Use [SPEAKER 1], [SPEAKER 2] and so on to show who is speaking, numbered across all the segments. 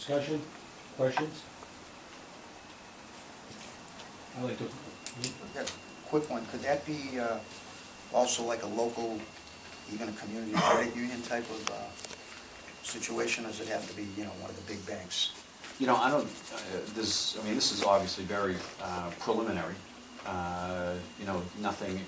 [SPEAKER 1] discussion, questions? I'd like to,
[SPEAKER 2] Yeah, quick one, could that be also like a local, even a community credit union type of situation, or does it have to be, one of the big banks?
[SPEAKER 3] You know, I don't, this is obviously very preliminary. Nothing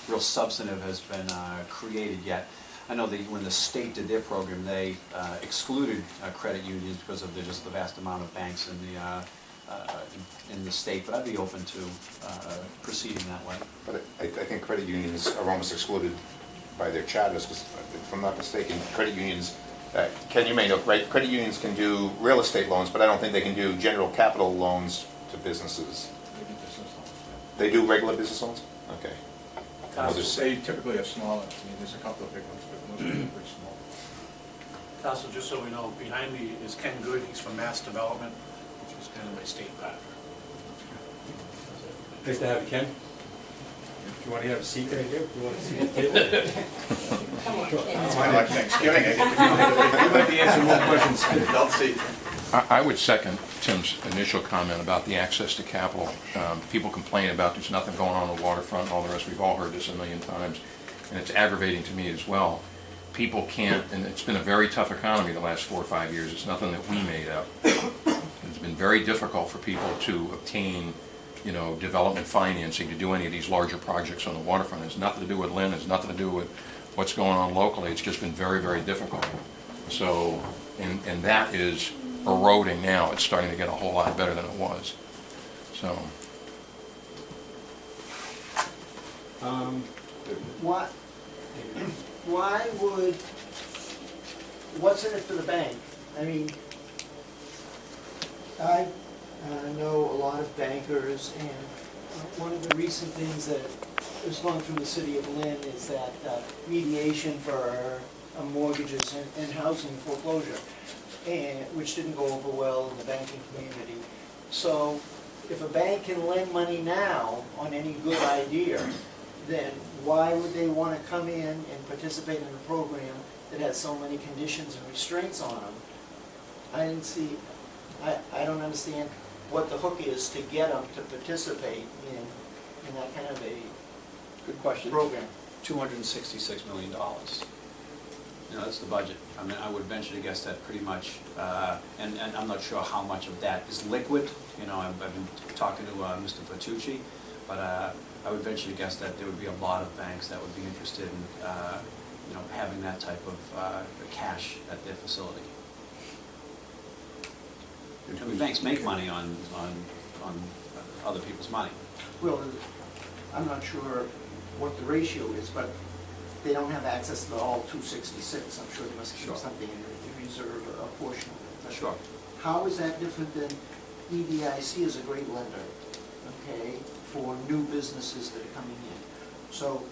[SPEAKER 3] real substantive has been created yet. I know that when the state did their program, they excluded credit unions because of just the vast amount of banks in the state, but I'd be open to proceeding that way.
[SPEAKER 4] But I think credit unions are almost excluded by their charters, because if I'm not mistaken, credit unions, Ken, you may know, right, credit unions can do real estate loans, but I don't think they can do general capital loans to businesses. They do regular business loans? Okay.
[SPEAKER 5] They typically have smaller, there's a couple of big ones, but most of them are pretty small.
[SPEAKER 6] Council, just so we know, behind me is Ken Good, he's from Mass Development, which is kind of my state partner.
[SPEAKER 1] nice to have you, Ken. If you want to have a seat right here, if you want to see the table.
[SPEAKER 5] It's kind of like Thanksgiving, I
[SPEAKER 1] You might be answering more questions.
[SPEAKER 5] I'll see.
[SPEAKER 7] I would second Tim's initial comment about the access to capital. People complain about there's nothing going on the waterfront and all the rest. We've all heard this a million times, and it's aggravating to me as well. People can't, and it's been a very tough economy the last 4 or 5 years. It's nothing that we made up. It's been very difficult for people to obtain, development financing to do any of these larger projects on the waterfront. It's nothing to do with Lynn. It's nothing to do with what's going on locally. It's just been very, very difficult. So, and that is eroding now. It's starting to get a whole lot better than it was. So.
[SPEAKER 8] Why would, what's in it for the bank? I mean, I know a lot of bankers, and one of the recent things that has gone through the city of Lynn is that mediation for mortgages and housing foreclosure, which didn't go over well in the banking community. So if a bank can lend money now on any good idea, then why would they want to come in and participate in a program that has so many conditions and restraints on them? I don't understand what the hook is to get them to participate in that kind of a
[SPEAKER 3] Good question.
[SPEAKER 8] program.
[SPEAKER 3] $266 million. That's the budget. I mean, I would venture to guess that pretty much, and I'm not sure how much of that is liquid. I've been talking to Mr. Fatucci, but I would venture to guess that there would be a lot of banks that would be interested in, having that type of cash at their facility. I mean, banks make money on other people's money.
[SPEAKER 8] Well, I'm not sure what the ratio is, but they don't have access to all 266. I'm sure they must keep
[SPEAKER 3] Sure.
[SPEAKER 8] something in reserve, a portion of it. But
[SPEAKER 3] Sure.
[SPEAKER 8] how is that different than EDIC is a great lender, okay, for new businesses that are coming in? So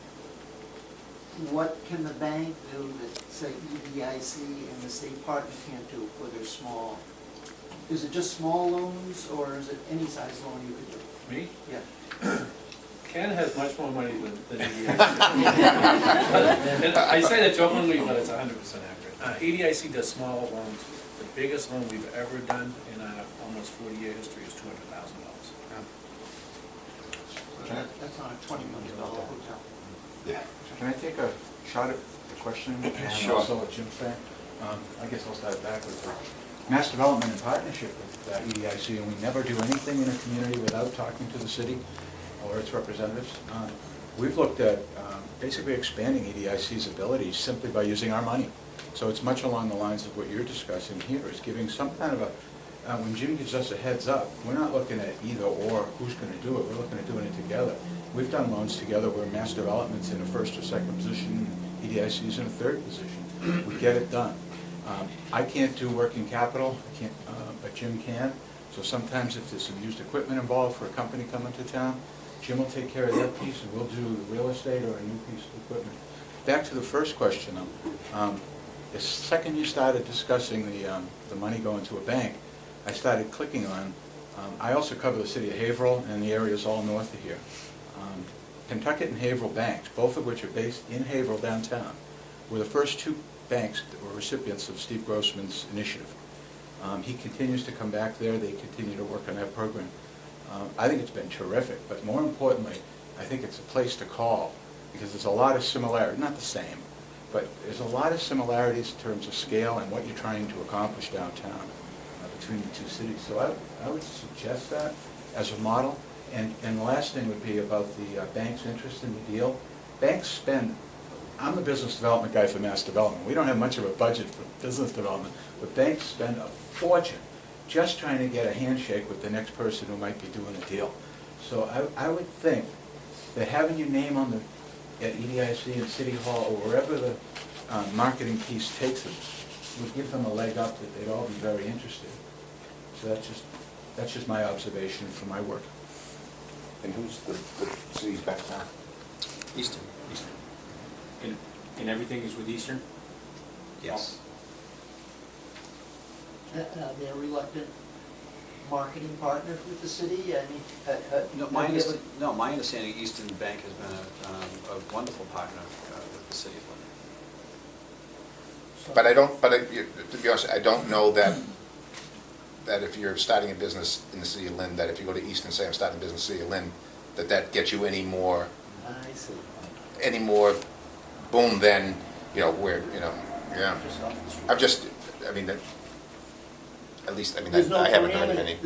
[SPEAKER 8] what can the bank do that, say, EDIC and the state partner can't do for their small? Is it just small loans, or is it any size loan you could do?
[SPEAKER 6] Me?
[SPEAKER 8] Yeah.
[SPEAKER 6] Ken has much more money than EDIC. And I say that jokingly, but it's 100% accurate. EDIC does small loans. The biggest loan we've ever done in our almost 40-year history is $200,000.
[SPEAKER 8] That's not a $20 million hotel.
[SPEAKER 4] Yeah.
[SPEAKER 9] Can I take a shot at the question and
[SPEAKER 4] Sure.
[SPEAKER 9] also what Jim's saying? I guess I'll start backwards. Mass development in partnership with EDIC, and we never do anything in a community without talking to the city or its representatives. We've looked at basically expanding EDIC's abilities simply by using our money. So it's much along the lines of what you're discussing here, is giving some kind of a, when Jim gives us a heads up, we're not looking at either or who's going to do it, we're looking at doing it together. We've done loans together where mass development's in a first or second position, EDIC's in a third position. We get it done. I can't do working capital, but Jim can. So sometimes if there's some used equipment involved for a company coming to town, Jim will take care of that piece and we'll do real estate or a new piece of equipment. Back to the first question, the second you started discussing the money going to a bank, I started clicking on, I also cover the city of Haverhill and the areas all north of here. Kentucky and Haverhill banks, both of which are based in Haverhill downtown, were the first two banks that were recipients of Steve Grossman's initiative. He continues to come back there, they continue to work on that program. I think it's been terrific, but more importantly, I think it's a place to call, because there's a lot of similarity, not the same, but there's a lot of similarities in terms of scale and what you're trying to accomplish downtown between the two cities. So I would suggest that as a model. And the last thing would be about the bank's interest in the deal. Banks spend, I'm the business development guy for mass development. We don't have much of a budget for business development, but banks spend a fortune just trying to get a handshake with the next person who might be doing a deal. So I would think that having your name on the, at EDIC and City Hall or wherever the marketing piece takes them would give them a leg up that they'd all be very interested. So that's just my observation from my work.
[SPEAKER 4] And who's the city's back now?
[SPEAKER 3] Easton.
[SPEAKER 1] And everything is with Eastern?
[SPEAKER 3] Yes.
[SPEAKER 8] They're reluctant marketing partner with the city, I mean,
[SPEAKER 3] No, my understanding, Eastern Bank has been a wonderful partner with the city of Lynn.
[SPEAKER 4] But to be honest, I don't know that if you're starting a business in the city of Lynn, that if you go to East and say, I'm starting a business in the city of Lynn, that gets you any more
[SPEAKER 8] I see.
[SPEAKER 4] boom than, where, yeah. I haven't heard any.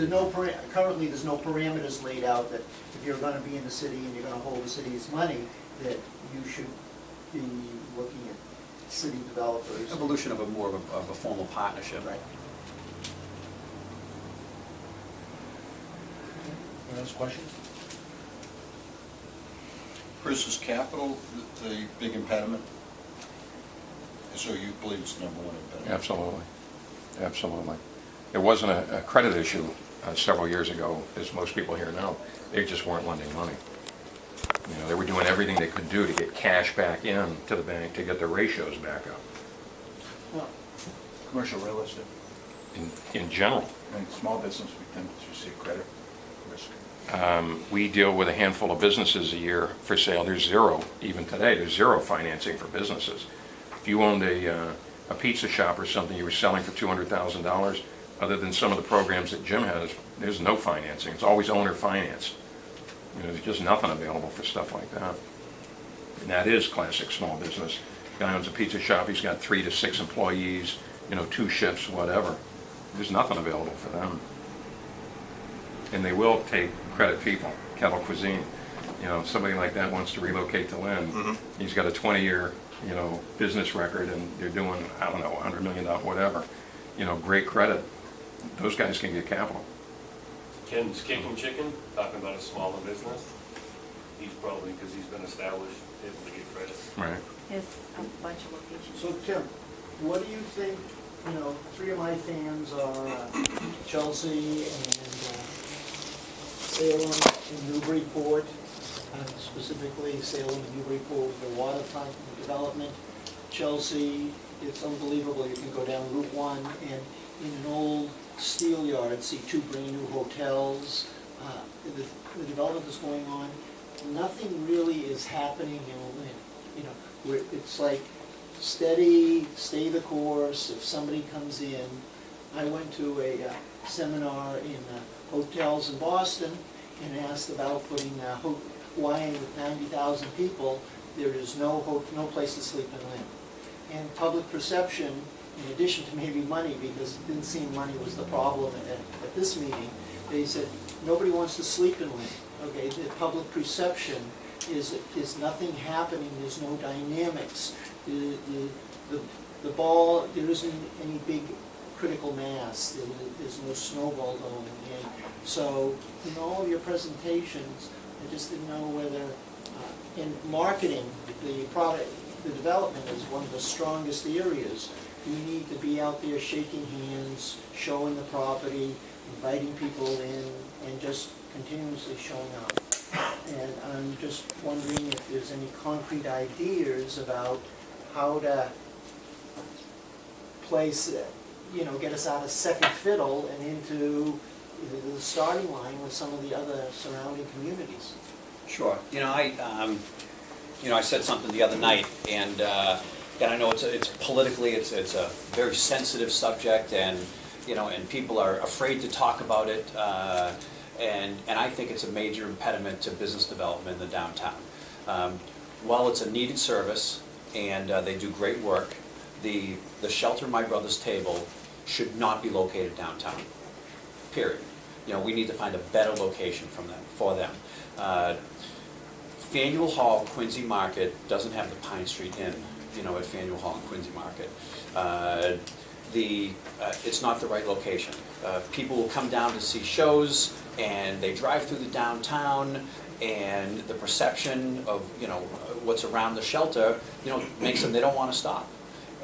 [SPEAKER 8] Currently, there's no parameters laid out that if you're gonna be in the city and you're gonna hold the city's money, that you should be looking at city developers.
[SPEAKER 3] Evolution of more of a formal partnership.
[SPEAKER 8] Right.
[SPEAKER 1] Any other questions?
[SPEAKER 10] Chris, is capital the big impediment? So you believe it's the number one impediment?
[SPEAKER 7] Absolutely, absolutely. It wasn't a credit issue several years ago, as most people here know. They just weren't lending money. They were doing everything they could do to get cash back in to the bank to get their ratios back up.
[SPEAKER 8] Well,
[SPEAKER 9] Commercial real estate.
[SPEAKER 7] In general,
[SPEAKER 9] And small business, we tend to receive credit risk.
[SPEAKER 7] we deal with a handful of businesses a year for sale. There's zero, even today, there's zero financing for businesses. If you owned a pizza shop or something, you were selling for $200,000, other than some of the programs that Jim has, there's no financing. It's always owner financed. There's just nothing available for stuff like that. And that is classic small business. Guy owns a pizza shop, he's got 3 to 6 employees, 2 shifts, whatever. There's nothing available for them. And they will take credit people, Kettle Cuisine. Somebody like that wants to relocate to Lynn.
[SPEAKER 4] Mhm.
[SPEAKER 7] He's got a 20-year, business record, and they're doing, I don't know, $100 million, whatever. Great credit. Those guys can get capital.
[SPEAKER 11] Ken's Kicking Chicken, talking about a smaller business. He's probably, because he's been established, able to get credit.
[SPEAKER 7] Right.
[SPEAKER 12] There's a bunch of locations.
[SPEAKER 8] so Tim, what do you think, 3 of my fans are Chelsea and Salem and Newburyport, specifically Salem and Newburyport with the waterfront development. Chelsea, it's unbelievable, you can go down Route 1 and in an old steel yard, see 2 brand new hotels. The development is going on. Nothing really is happening in Lynn. Where it's like steady, stay the course. If somebody comes in, I went to a seminar in hotels in Boston and asked about putting Hawaii with 90,000 people. There is no place to sleep in Lynn. And public perception, in addition to maybe money, because it didn't seem money was the problem at this meeting, they said, nobody wants to sleep in Lynn. Okay, the public perception is nothing happening, there's no dynamics. The ball, there isn't any big critical mass, there's no snowball going. And so, in all of your presentations, I just didn't know whether, in marketing, the product, the development is one of the strongest areas. You need to be out there shaking hands, showing the property, inviting people in, and just continuously showing up. And I'm just wondering if there's any concrete ideas about how to place, get us out of second fiddle and into the starting line with some of the other surrounding communities.
[SPEAKER 3] Sure. I said something the other night, and I know it's politically, it's a very sensitive subject, and and people are afraid to talk about it, and I think it's a major impediment to business development in the downtown. While it's a needed service, and they do great work, the shelter My Brother's Table should not be located downtown, period. We need to find a better location for them. Faneuil Hall, Quincy Market doesn't have the Pine Street Inn, at Faneuil Hall and Quincy Market. It's not the right location. People will come down to see shows, and they drive through the downtown, and the perception of, what's around the shelter, makes them, they don't want to stop.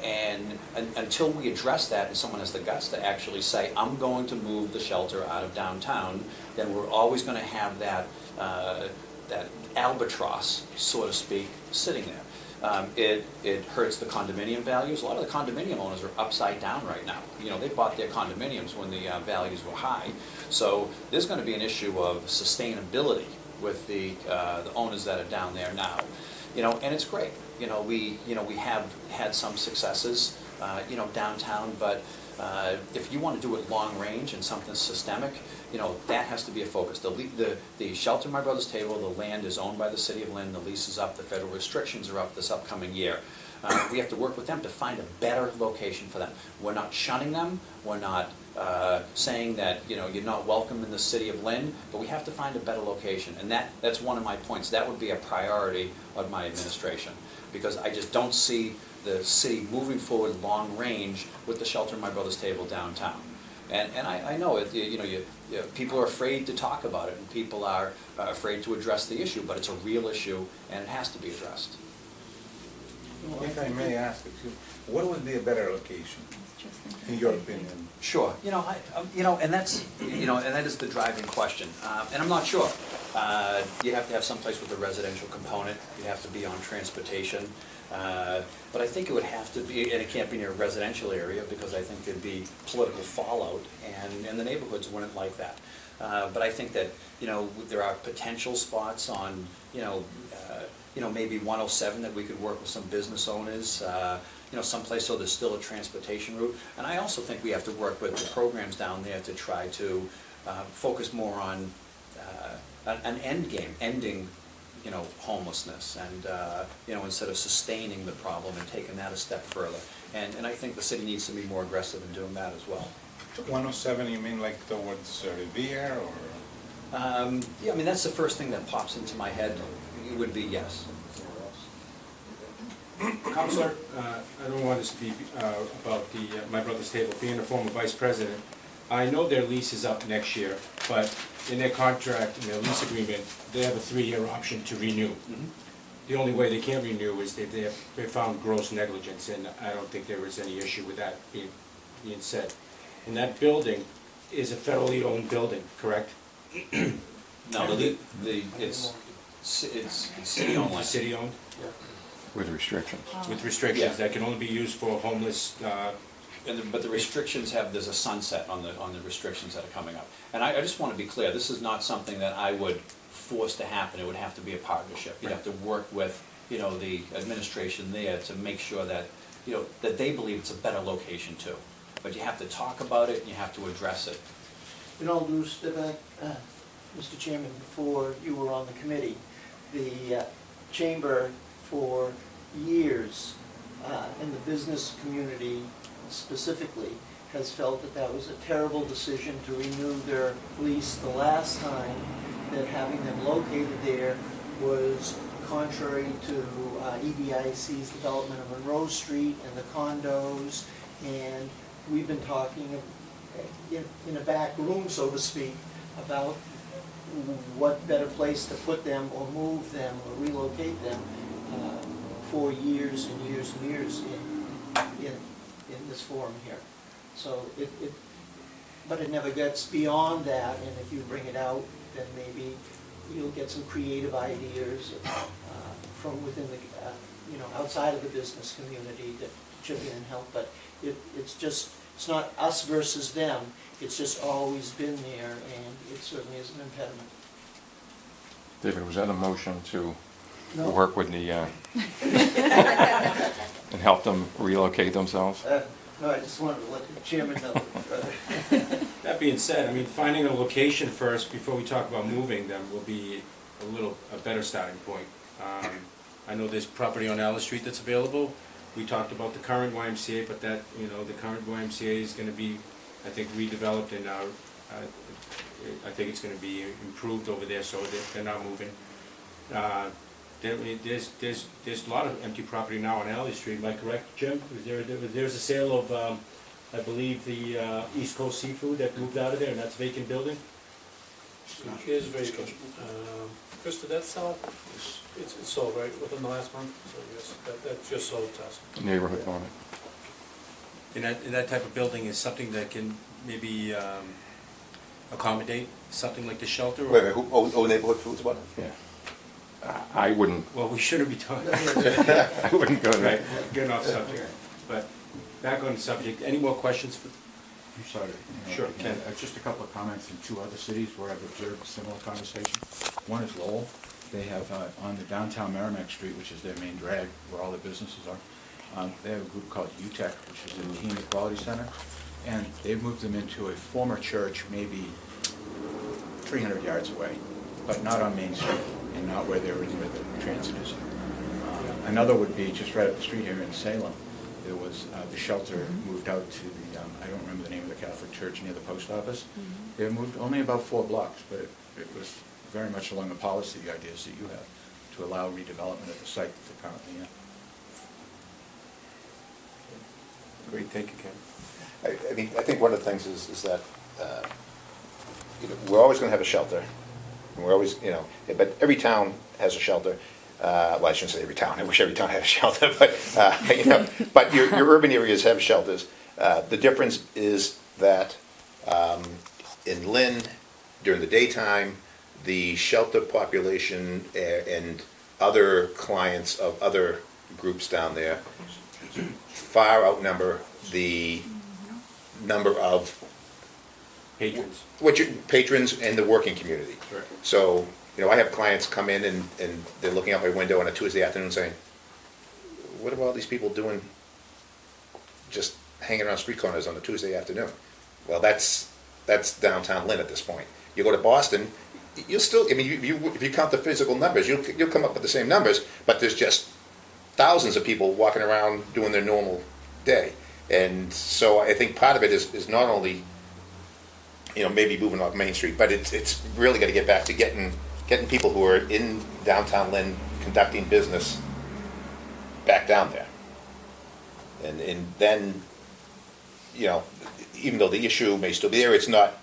[SPEAKER 3] And until we address that, and someone has the guts to actually say, I'm going to move the shelter out of downtown, then we're always going to have that albatross, so to speak, sitting there. It hurts the condominium values. A lot of the condominium owners are upside down right now. They bought their condominiums when the values were high. So there's going to be an issue of sustainability with the owners that are down there now. And it's great. We have had some successes, downtown, but if you want to do it long range and something systemic, that has to be a focus. The shelter My Brother's Table, the land is owned by the city of Lynn, the lease is up, the federal restrictions are up this upcoming year. We have to work with them to find a better location for them. We're not shunning them, we're not saying that you're not welcome in the city of Lynn, but we have to find a better location. And that's one of my points. That would be a priority of my administration, because I just don't see the city moving forward long range with the shelter My Brother's Table downtown. And I know it, people are afraid to talk about it, and people are afraid to address the issue, but it's a real issue and it has to be addressed.
[SPEAKER 5] If I may ask, what would be a better location, in your opinion?
[SPEAKER 3] Sure. And that's, and that is the driving question. And I'm not sure. You have to have someplace with a residential component. You have to be on transportation. But I think it would have to be, and it can't be near a residential area, because I think there'd be political fallout, and the neighborhoods wouldn't like that. But I think that, there are potential spots on, maybe 107 that we could work with some business owners, someplace so there's still a transportation route. And I also think we have to work with the programs down there to try to focus more on an end game, ending homelessness, and instead of sustaining the problem and taking that a step further. And I think the city needs to be more aggressive in doing that as well.
[SPEAKER 5] 107, you mean like towards Revere, or?
[SPEAKER 3] Yeah, that's the first thing that pops into my head. It would be yes.
[SPEAKER 1] Counselor, I don't want to speak about the My Brother's Table. Being a former vice president, I know their lease is up next year, but in their contract, in their lease agreement, they have a 3-year option to renew.
[SPEAKER 3] Mm-hmm.
[SPEAKER 1] The only way they can't renew is if they found gross negligence, and I don't think there is any issue with that being said. And that building is a federally owned building, correct?
[SPEAKER 3] No, it's city-owned land.
[SPEAKER 1] City owned?
[SPEAKER 7] With restrictions.
[SPEAKER 1] With restrictions,
[SPEAKER 3] Yeah.
[SPEAKER 1] that can only be used for homeless,
[SPEAKER 3] But the restrictions there's a sunset on the restrictions that are coming up. And I just want to be clear, this is not something that I would force to happen. It would have to be a partnership. You'd have to work with, the administration there to make sure that, that they believe it's a better location too. But you have to talk about it, and you have to address it.
[SPEAKER 8] In all due respect, Mr. Chairman, before you were on the committee, the Chamber for years, in the business community specifically, has felt that that was a terrible decision to renew their lease the last time, that having them located there was contrary to EDIC's development of Monroe Street and the condos, and we've been talking in a back room, so to speak, about what better place to put them or move them or relocate them for years and years and years in this forum here. So but it never gets beyond that, and if you bring it out, then maybe you'll get some creative ideas from within the, outside of the business community that chip in and help. But it's not us versus them. It's just always been there, and it certainly is an impediment.
[SPEAKER 7] David, was that a motion to
[SPEAKER 8] No.
[SPEAKER 7] work with the, and help them relocate themselves?
[SPEAKER 8] No, I just wanted to let the chairman know.
[SPEAKER 1] That being said, I mean, finding a location first before we talk about moving them will be a better starting point. I know there's property on Alice Street that's available. We talked about the current YMCA, but that, you know, the current YMCA is gonna be, I think, redeveloped and I think it's gonna be improved over there, so they're not moving. There's a lot of empty property now on Alley Street, am I correct, Jim? There's a sale of, I believe, the East Coast Seafood that moved out of there, and that's vacant building?
[SPEAKER 6] Is vacant. Krista, that's sold, it's sold, right, within the last month? So yes, that just sold to us.
[SPEAKER 7] Neighborhood on it.
[SPEAKER 1] And that type of building is something that can maybe accommodate something like the shelter?
[SPEAKER 4] Wait a minute, who, Neighborhood Foods, what?
[SPEAKER 7] Yeah. I wouldn't,
[SPEAKER 1] Well, we shouldn't be talking.
[SPEAKER 7] I wouldn't go there.
[SPEAKER 1] Right, getting off subject. But back on the subject, any more questions?
[SPEAKER 9] I'm sorry.
[SPEAKER 1] Sure, Ken.
[SPEAKER 9] Just a couple of comments in two other cities where I've observed a similar conversation. One is Lowell. They have on the downtown Merrimack Street, which is their main drag, where all the businesses are, they have a group called UTEC, which is a teen equality center, and they've moved them into a former church, maybe 300 yards away, but not on Main Street and not where the transit is. Another would be just right up the street here in Salem. There was the shelter moved out to the, I don't remember the name of the Catholic church near the post office. They moved only about 4 blocks, but it was very much along the policy ideas that you have to allow redevelopment at the site that they're currently in.
[SPEAKER 1] Great, thank you, Ken.
[SPEAKER 4] I mean, I think one of the things is that, you know, we're always gonna have a shelter. And we're always, you know, but every town has a shelter. Well, I shouldn't say every town, I wish every town had a shelter, but, you know, but your urban areas have shelters. The difference is that in Lynn, during the daytime, the shelter population and other clients of other groups down there far outnumber the number of patrons and the working community.
[SPEAKER 1] Sure.
[SPEAKER 4] So, you know, I have clients come in and they're looking out my window on a Tuesday afternoon saying, what are all these people doing just hanging around street corners on a Tuesday afternoon? Well, that's downtown Lynn at this point. You go to Boston, you'll still, I mean, if you count the physical numbers, you'll come up with the same numbers, but there's just thousands of people walking around doing their normal day. And so I think part of it is not only, you know, maybe moving off Main Street, but it's really got to get back to getting people who are in downtown Lynn conducting business back down there. And then, you know, even though the issue may still be there, it's not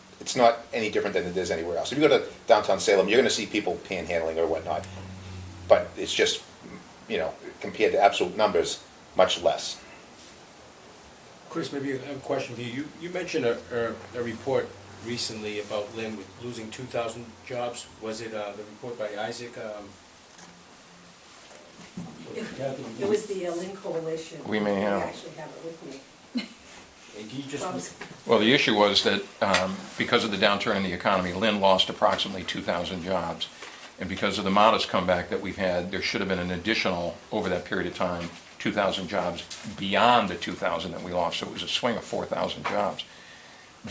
[SPEAKER 4] any different than it is anywhere else. If you go to downtown Salem, you're going to see people panhandling or whatnot, but it's just, you know, compared to absolute numbers, much less.
[SPEAKER 1] Chris, maybe I have a question for you. You mentioned a report recently about Lynn with losing 2,000 jobs. Was it the report by Isaac?
[SPEAKER 12] It was the Lynn Coalition.
[SPEAKER 7] We may have.
[SPEAKER 12] I actually have it with me.
[SPEAKER 1] And can you just,
[SPEAKER 7] Well, the issue was that because of the downturn in the economy, Lynn lost approximately 2,000 jobs. And because of the modest comeback that we've had, there should have been an additional, over that period of time, 2,000 jobs beyond the 2,000 that we lost. So it was a swing of 4,000 jobs.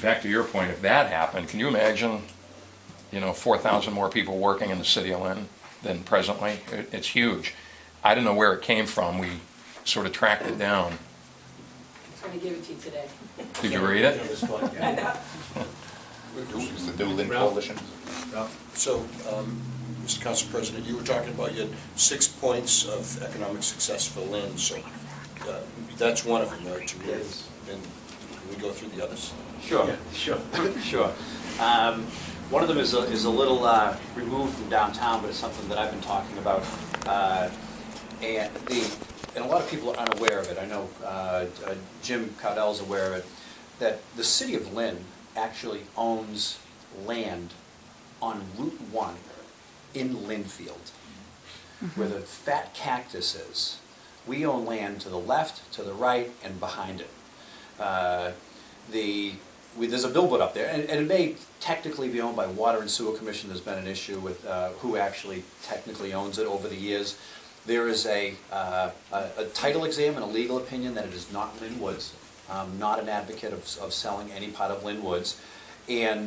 [SPEAKER 7] Back to your point, if that happened, can you imagine, you know, 4,000 more people working in the city of Lynn than presently? It's huge. I don't know where it came from. We sort of tracked it down.
[SPEAKER 12] I'm going to give it to you today.
[SPEAKER 7] Did you read it?
[SPEAKER 4] It's the new Lynn Coalition.
[SPEAKER 10] So, Mr. Council President, you were talking about you had 6 points of economic success for Lynn, so that's one of them, right? To really, and can we go through the others?
[SPEAKER 3] Sure, sure. One of them is a little removed from downtown, but it's something that I've been talking about. And a lot of people are unaware of it. I know Jim Caudel's aware of it, that the city of Lynn actually owns land on Route 1 in Lynnfield, where the fat cactus is. We own land to the left, to the right, and behind it. There's a billboard up there, and it may technically be owned by Water and Sewer Commission. There's been an issue with who actually technically owns it over the years. There is a title exam and a legal opinion that it is not Lynn Woods. Not an advocate of selling any part of Lynn Woods. And